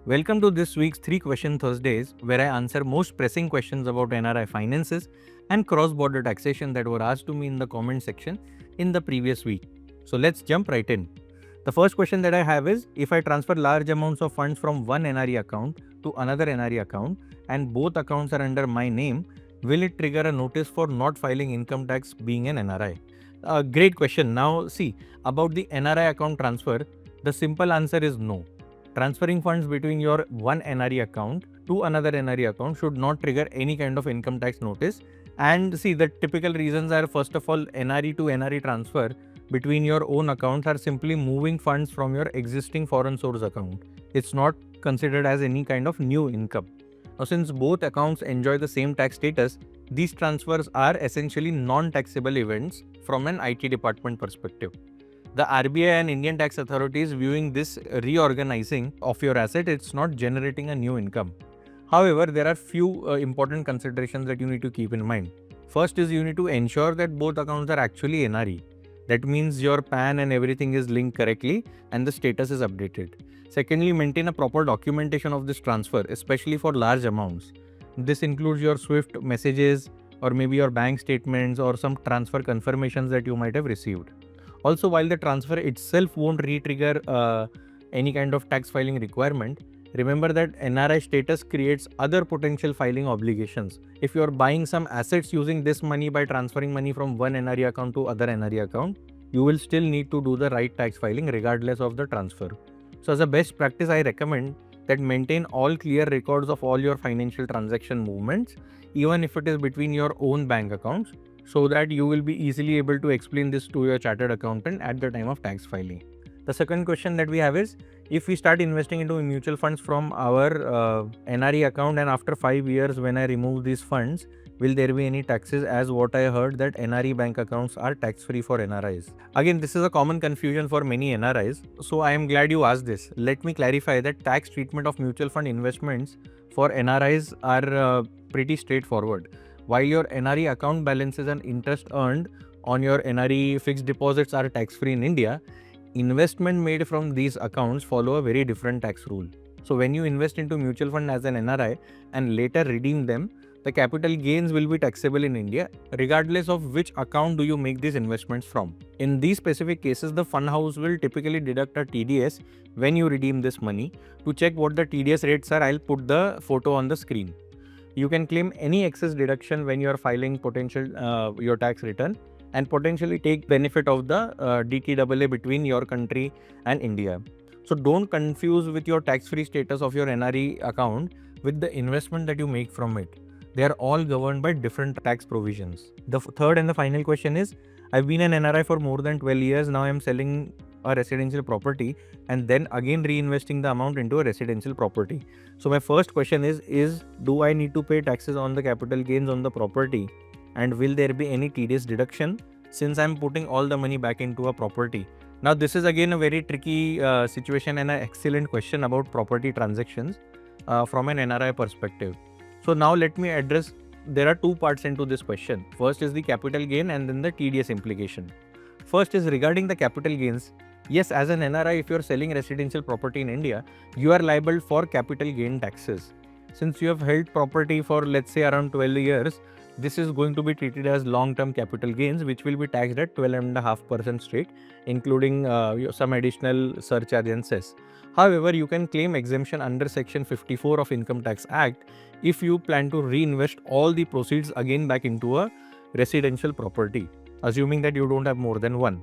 Welcome to this week's 3 Question Thursdays, where I answer most pressing questions about NRI finances and cross-border taxation that were asked to me in the comment section in the previous week. So let's jump right in. The first question that I have is, if I transfer large amounts of funds from one NRE account to another NRE account and both accounts are under my name, will it trigger a notice for not filing income tax being an NRI? Great question. Now see, about the NRI account transfer, the simple answer is no. Transferring funds between your one NRE account to another NRE account should not trigger any kind of income tax notice. And see, the typical reasons are, first of all, NRE to NRE transfer between your own accounts are simply moving funds from your existing foreign source account. It's not considered as any kind of new income. Now, since both accounts enjoy the same tax status, these transfers are essentially non-taxable events from an IT department perspective. The RBI and Indian tax authorities viewing this reorganizing of your asset, it's not generating a new income. However, there are few important considerations that you need to keep in mind. First is, you need to ensure that both accounts are actually NRE. That means your PAN and everything is linked correctly and the status is updated. Secondly, maintain a proper documentation of this transfer, especially for large amounts. This includes your SWIFT messages or maybe your bank statements or some transfer confirmations that you might have received. Also, while the transfer itself won't re-trigger any kind of tax filing requirement, remember that NRI status creates other potential filing obligations. If you are buying some assets using this money by transferring money from one NRE account to other NRE account, you will still need to do the right tax filing regardless of the transfer. So as a best practice, I recommend that maintain all clear records of all your financial transaction movements, even if it is between your own bank accounts, so that you will be easily able to explain this to your chartered accountant at the time of tax filing. The second question that we have is, if we start investing into mutual funds from our NRE account and after 5 years when I remove these funds, will there be any taxes, as what I heard that NRE bank accounts are tax free for NRIs? Again, this is a common confusion for many NRIs, so I am glad you asked this. Let me clarify that tax treatment of mutual fund investments for NRIs are pretty straightforward. While your NRE account balances and interest earned on your NRE fixed deposits are tax free in India, investment made from these accounts follow a very different tax rule. So when you invest into mutual fund as an NRI and later redeem them, the capital gains will be taxable in India, regardless of which account do you make these investments from. In these specific cases, the fund house will typically deduct a TDS when you redeem this money. To check what the TDS rates are, I'll put the photo on the screen. You can claim any excess deduction when you are filing your tax return and potentially take benefit of the DTAA between your country and India. So don't confuse with your tax-free status of your NRE account with the investment that you make from it. They are all governed by different tax provisions. The third and the final question is, I've been an NRI for more than 12 years. Now I'm selling a residential property and then again reinvesting the amount into a residential property. So my first question is do I need to pay taxes on the capital gains on the property, and will there be any TDS deduction since I'm putting all the money back into a property? Now this is again a very tricky situation and an excellent question about property transactions from an NRI perspective. So now let me address, there are two parts into this question. First is the capital gain and then the TDS implication. First is regarding the capital gains. Yes, as an NRI, if you are selling residential property in India, you are liable for capital gain taxes. Since you have held property for, let's say, around 12 years, this is going to be treated as long-term capital gains, which will be taxed at 12.5% straight, including some additional surcharge and cess. However, you can claim exemption under Section 54 of Income Tax Act if you plan to reinvest all the proceeds again back into a residential property, assuming that you don't have more than one.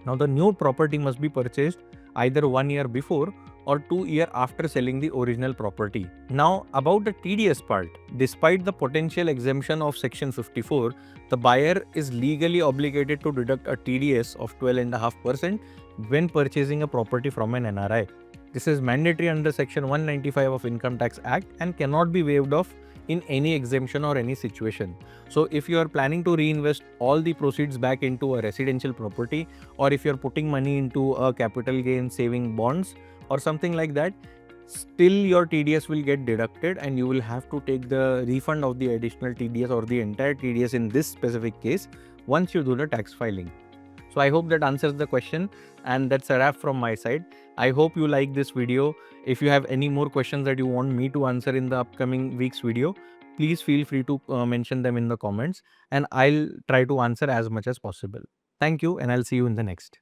Now, the new property must be purchased either 1 year before or 2 years after selling the original property. Now, about the TDS part, despite the potential exemption of Section 54, the buyer is legally obligated to deduct a TDS of 12.5% when purchasing a property from an NRI. This is mandatory under Section 195 of Income Tax Act and cannot be waived off in any exemption or any situation. So if you are planning to reinvest all the proceeds back into a residential property, or if you're putting money into a capital gain saving bonds or something like that, still your TDS will get deducted and you will have to take the refund of the additional TDS or the entire TDS in this specific case once you do the tax filing. So I hope that answers the question, and that's a wrap from my side. I hope you like this video. If you have any more questions that you want me to answer in the upcoming week's video, please feel free to mention them in the comments, and I'll try to answer as much as possible. Thank you, and I'll see you in the next.